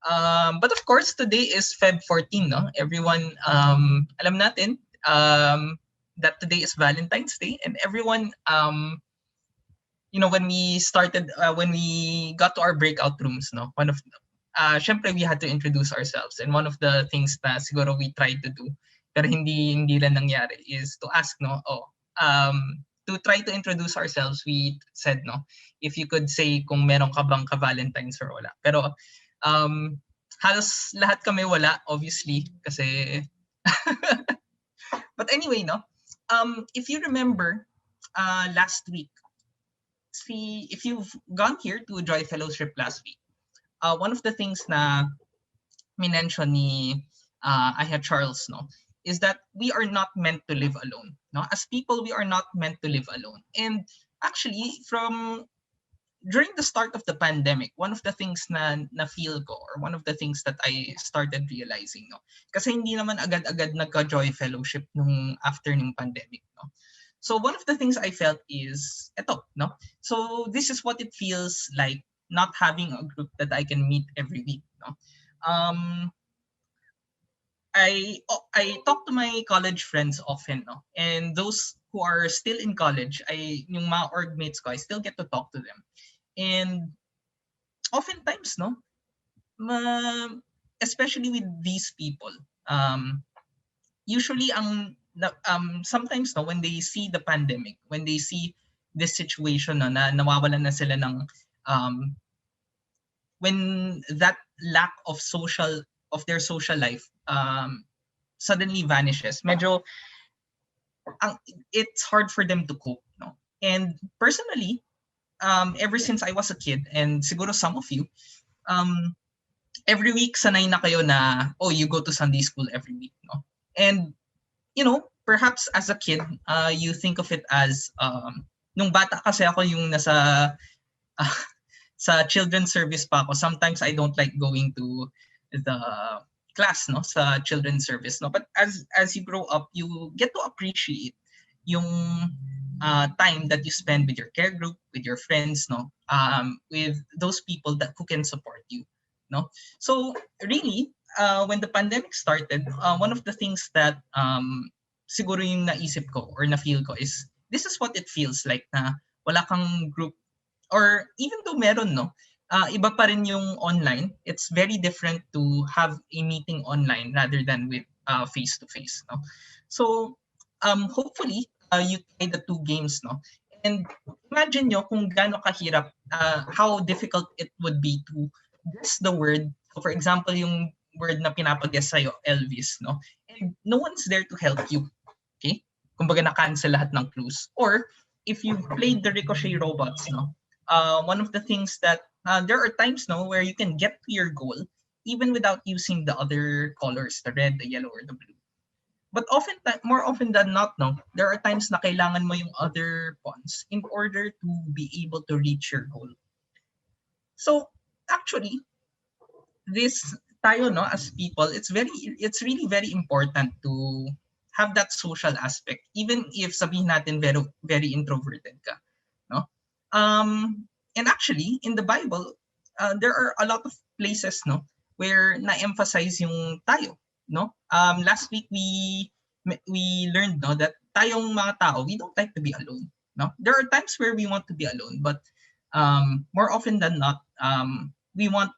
But of course, today is Feb 14, no? Everyone, alam natin that today is Valentine's Day, and everyone, when we got to our breakout rooms, no, syempre we had to introduce ourselves, and one of the things na siguro we tried to do, pero hindi lang nangyari, is to ask, no, to try to introduce ourselves. We said, no, if you could say kung meron ka bang ka-Valentines or wala. Pero halos lahat kami wala, obviously, kasi but anyway, no, if you remember last week, see, if you've gone here to Joy Fellowship last week, one of the things na minention ni Ahia Charles, no, is that we are not meant to live alone. No, as people, we are not meant to live alone. And actually, from during the start of the pandemic, one of the things na feel ko, or one of the things that I started realizing, no, kasi hindi naman agad-agad nagka-Joy Fellowship nung after ng pandemic, no. So one of the things I felt is eto, no. So this is what it feels like not having a group that I can meet every week, no. I talk to my college friends often, no, and those who are still in college, yung mga org mates ko, I still get to talk to them, and oftentimes, no, especially with these people, usually sometimes, no, when they see the pandemic, when they see this situation, no, na nawawalan na sila ng when that lack of their social life suddenly vanishes, medyo it's hard for them to cope, no. And personally, ever since I was a kid, and siguro some of you, every week sanay na kayo na, oh, you go to Sunday school every week, no. And perhaps as a kid, you think of it as nung bata kasi ako, yung nasa sa children's service pa ako, sometimes I don't like going to the class, no, sa children's service, no. But as you grow up, you get to appreciate yung time that you spend with your care group, with your friends, no, with those people who can support you, no. So really, when the pandemic started, one of the things that siguro yung naisip ko or na-feel ko is, this is what it feels like na wala kang group, or even though meron, no, iba pa rin yung online. It's very different to have a meeting online rather than with face-to-face, no. So hopefully you try the two games, no, and imagine nyo kung gaano kahirap, how difficult it would be to guess the word. So for example, yung word na pinapag-guess sa'yo, Elvis, no, and no one's there to help you. Okay? Kumbaga na-cancel lahat ng clues. Or if you've played the Ricochet robots, no, one of the things that there are times, no, where you can get to your goal even without using the other colors, the red, the yellow, or the blue. But more often than not, no, there are times na kailangan mo yung other pawns in order to be able to reach your goal. So actually, this tayo, no, as people, it's really very important to have that social aspect, even if sabihin natin very, very introverted ka, no. And actually, in the Bible, there are a lot of places, no, where na-emphasize yung tayo, no. Last week we learned, no, that tayong mga tao, we don't like to be alone, no. There are times where we want to be alone, but more often than not, we want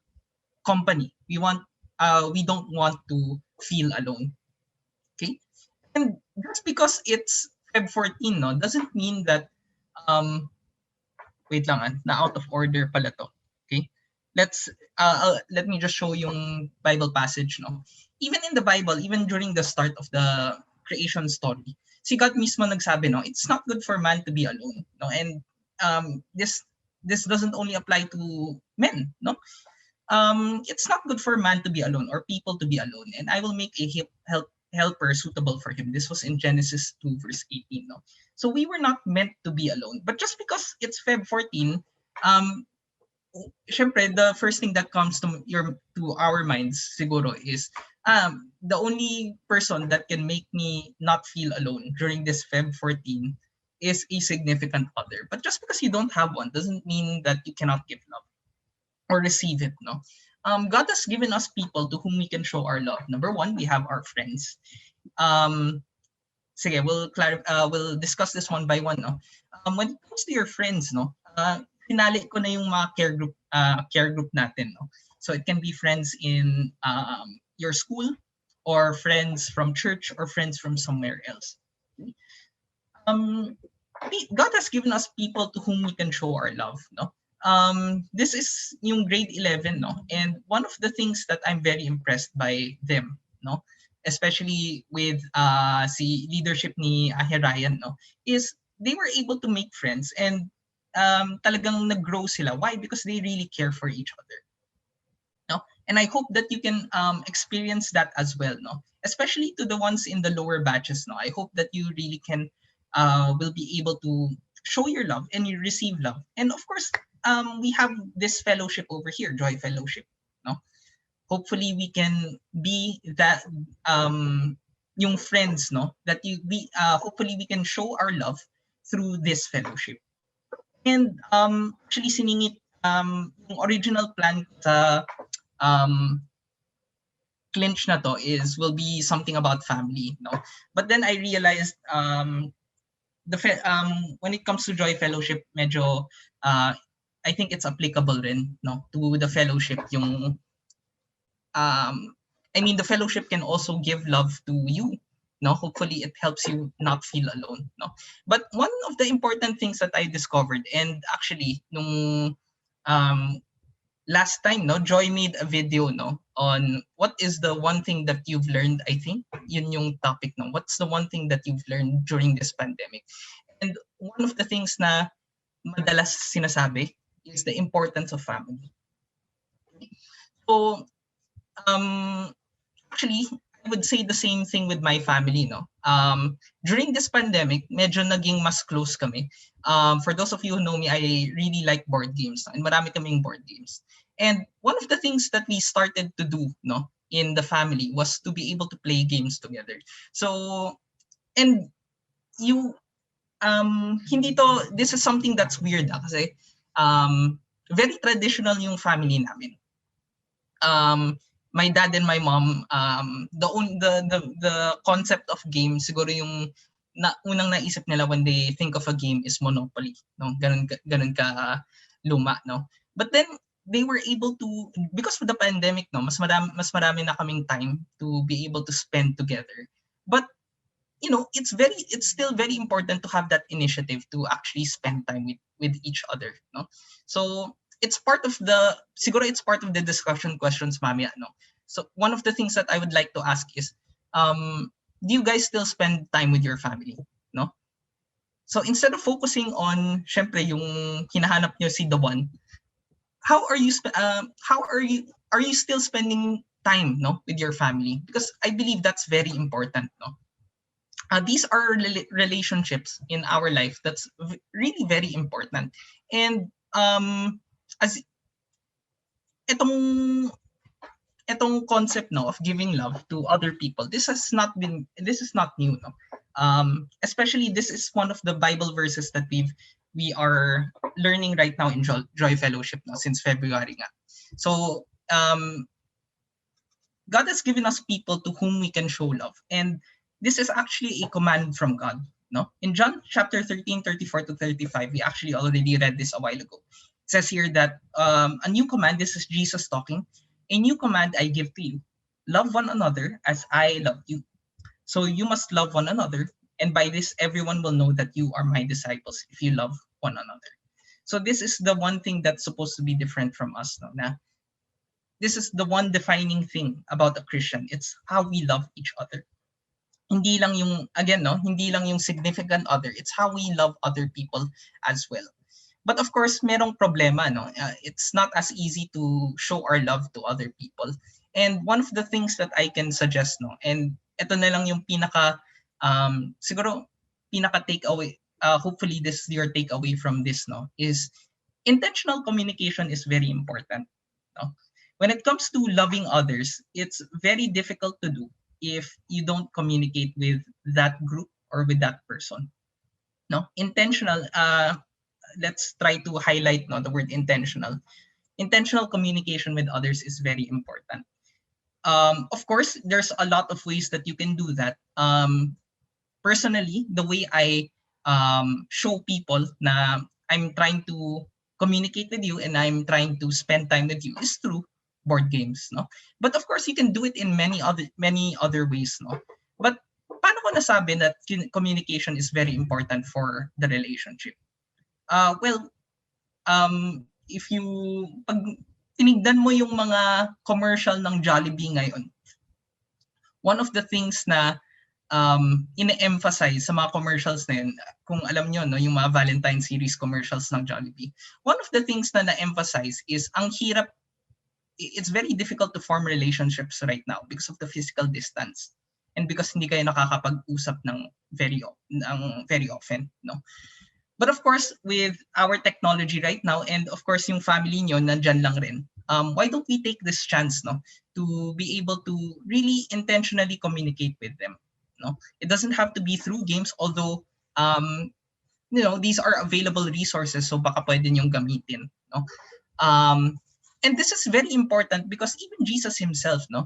company. We don't want to feel alone. Okay? And just because it's Feb 14, no, doesn't mean that wait lang, na out of order pala to. Okay? Let me just show yung Bible passage, no. Even in the Bible, even during the start of the creation story, si God mismo nagsabi, no, it's not good for man to be alone, no. And this doesn't only apply to men, no. It's not good for man to be alone or people to be alone, and I will make a helper suitable for him. This was in Genesis 2 verse 18, no. So we were not meant to be alone, but just because it's Feb 14, syempre the first thing that comes to our minds siguro is the only person that can make me not feel alone during this Feb 14 is a significant other. But just because you don't have one doesn't mean that you cannot give love or receive it, no. God has given us people to whom we can show our love. Number one, we have our friends. Um, Sige, we'll discuss this one by one, no. When it comes to your friends, no, pinali ko na yung mga care group natin, no. So it can be friends in your school, or friends from church, or friends from somewhere else. Um, God has given us people to whom we can show our love, no. This is yung grade 11, no, and one of the things that I'm very impressed by them, no, especially with si leadership ni Ahia Ryan, no, is they were able to make friends, and talagang nag-grow sila. Why? Because they really care for each other. No? And I hope that you can experience that as well, no? Especially to the ones in the lower batches, no? I hope that you really can will be able to show your love and you receive love. And of course, we have this fellowship over here, Joy Fellowship, no? Hopefully we can be that yung friends, no, that we hopefully we can show our love through this fellowship. And actually siningit yung original plan sa clinch na to is will be something about family, no, but then I realized when it comes to Joy Fellowship, medyo I think it's applicable rin, no, to the fellowship yung I mean, the fellowship can also give love to you, no. Hopefully it helps you not feel alone, no. But one of the important things that I discovered, and actually nung last time, no, Joy made a video, no, on what is the one thing that you've learned. I think yun yung topic, no, what's the one thing that you've learned during this pandemic. And one of the things na madalas sinasabi is the importance of family. So actually, I would say the same thing with my family, no. During this pandemic, medyo naging mas close kami. For those of you who know me, I really like board games, and marami kaming board games. And one of the things that we started to do, no, in the family was to be able to play games together. So, and you, hindi to, this is something that's weird, kasi very traditional yung family namin. My dad and my mom, the concept of game siguro yung unang naisip nila when they think of a game is Monopoly, no, ganun ka luma, no. But then they were able to, because of the pandemic, no, mas marami na kaming time to be able to spend together. But you know, it's still very important to have that initiative to actually spend time with each other, no. So it's part of the discussion questions mamaya, no. So one of the things that I would like to ask is, do you guys still spend time with your family, no? So instead of focusing on syempre yung hinahanap nyo si the one, how are you still spending time, no, with your family? Because I believe that's very important, no. These are relationships in our life that's really very important. And as itong concept, no, of giving love to other people, this is not new, no. Especially this is one of the Bible verses that we are learning right now in Joy Fellowship, no, since February nga. So God has given us people to whom we can show love, and this is actually a command from God, no? In John chapter 13, 34 to 35, we actually already read this a while ago. It says here that a new command, this is Jesus talking, a new command I give to you, love one another as I love you. So you must love one another, and by this everyone will know that you are my disciples if you love one another. So this is the one thing that's supposed to be different from us, no? Na this is the one defining thing about a Christian. It's how we love each other. Hindi lang yung, again, no, hindi lang yung significant other, it's how we love other people as well. But of course, merong problema, no. It's not as easy to show our love to other people. And one of the things that I can suggest, no, and ito na lang yung siguro pinaka takeaway, hopefully this is your takeaway from this, no, is intentional communication is very important, no. When it comes to loving others, it's very difficult to do if you don't communicate with that group or with that person, no. Intentional, let's try to highlight, no, the word intentional. intentional communication with others is very important. Of course, there's a lot of ways that you can do that. Personally, the way I show people na I'm trying to communicate with you and I'm trying to spend time with you is through board games, no? But of course, you can do it in many other ways, no? But paano ko nasabi that communication is very important for the relationship? Well, if you pag tinignan mo yung mga commercial ng Jollibee ngayon, one of the things na ine-emphasize sa mga commercials na yun, kung alam nyo, no, yung mga Valentine series commercials ng Jollibee, one of the things na na-emphasize is ang hirap, it's very difficult to form relationships right now because of the physical distance and because hindi kayo nakakapag-usap ng very often, no? But of course, with our technology right now, and of course yung family nyo nandyan lang rin, why don't we take this chance, no, to be able to really intentionally communicate with them, no? It doesn't have to be through games, although these are available resources, so baka pwede nyong gamitin, no? And this is very important because even Jesus himself, no,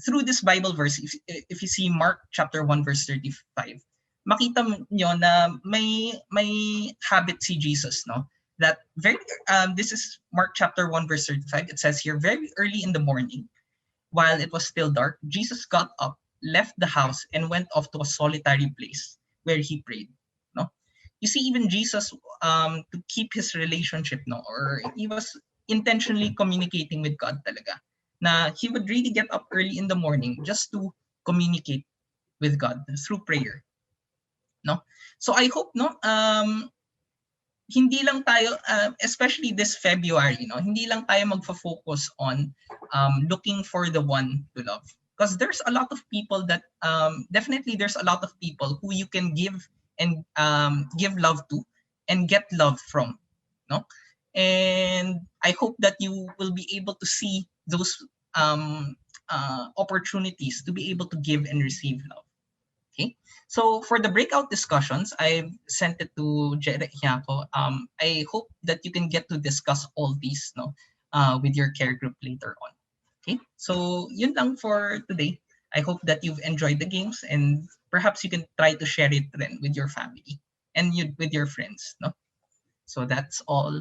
through this Bible verse, if you see Mark chapter 1 verse 35, makita nyo na may habit si Jesus, no, that this is Mark chapter 1 verse 35. It says here, very early in the morning, while it was still dark, Jesus got up, left the house, and went off to a solitary place where he prayed, no? You see, even Jesus, to keep his relationship, no, or he was intentionally communicating with God talaga, na he would really get up early in the morning just to communicate with God through prayer, no? So I hope, no, hindi lang tayo, especially this February, no, hindi lang tayo magfo-focus on looking for the one to love, because there's a lot of people that definitely there's a lot of people who you can give and give love to and get love from, no? And I hope that you will be able to see those opportunities to be able to give and receive love. Okay, so for the breakout discussions, I've sent it to Jere Hiako. I hope that you can get to discuss all these, no, with your care group later on. Okay, so yun lang for today. I hope that you've enjoyed the games and perhaps you can try to share it then with your family and with your friends, no. So that's all